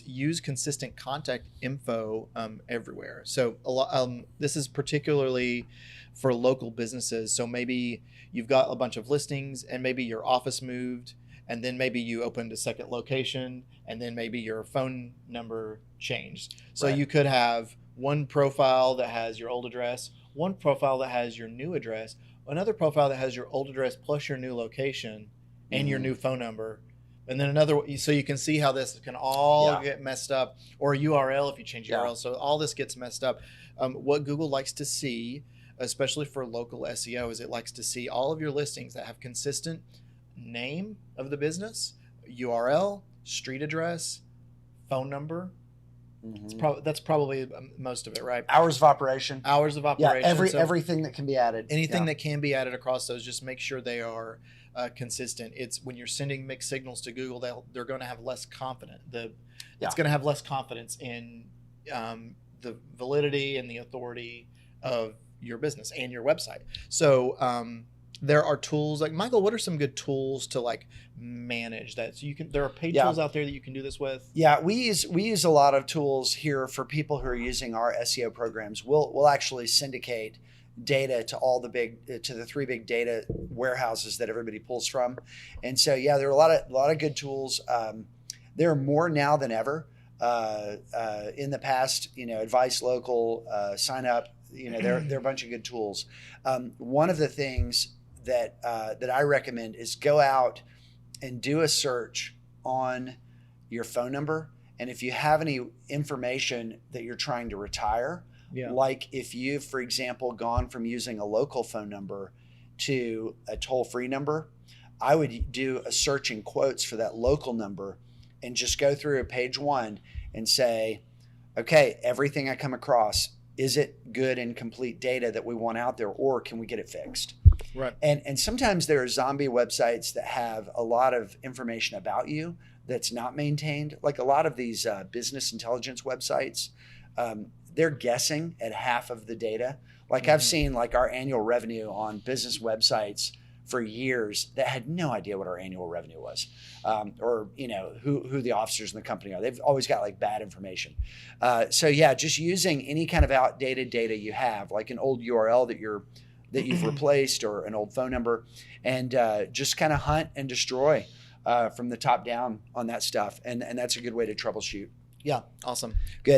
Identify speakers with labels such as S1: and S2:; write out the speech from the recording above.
S1: use consistent contact info everywhere. So this is particularly for local businesses. So maybe you've got a bunch of listings and maybe your office moved, and then maybe you opened a second location, and then maybe your phone number changed. So you could have one profile that has your old address, one profile that has your new address, another profile that has your old address plus your new location and your new phone number. And then another, so you can see how this can all get messed up, or a URL if you change URL. So all this gets messed up. What Google likes to see, especially for local SEO, is it likes to see all of your listings that have consistent name of the business, URL, street address, phone number. That's probably most of it, right?
S2: Hours of operation.
S1: Yeah,
S2: everything that can be added.
S1: Anything that can be added across those, just make sure they are consistent. It's when you're sending mixed signals to Google, they're going to have less confidence. It's going to have less confidence in the validity and the authority of your business and your website. So there are tools like, Michael, what are some good tools to like manage that? So there are paid tools out there that you can do this with.
S2: Yeah, we use a lot of tools here for people who are using our SEO programs. We'll actually syndicate data to the three big data warehouses that everybody pulls from. And so, there are a lot of good tools. There are more now than ever. In the past, Advice Local, Sign Up, there are a bunch of good tools. One of the things that I recommend is go out and do a search on your phone number. And if you have any information that you're trying to retire, like if you've, for example, gone from using a local phone number to a toll-free number, I would do a search in quotes for that local number and just go through a page one and say, okay, everything I come across, is it good and complete data that we want out there, or can we get it fixed?
S1: Right.
S2: And sometimes there are zombie websites that have a lot of information about you that's not maintained. Like a lot of these business intelligence websites, they're guessing at half of the data. Like I've seen like our annual revenue on business websites for years that had no idea what our annual revenue was, or who the officers in the company are. They've always got like bad information. So just using any kind of outdated data you have, like an old URL that you've replaced or an old phone number, and just kind of hunt and destroy from the top down on that stuff. And that's a good way to troubleshoot.
S1: Yeah, awesome.
S2: Good.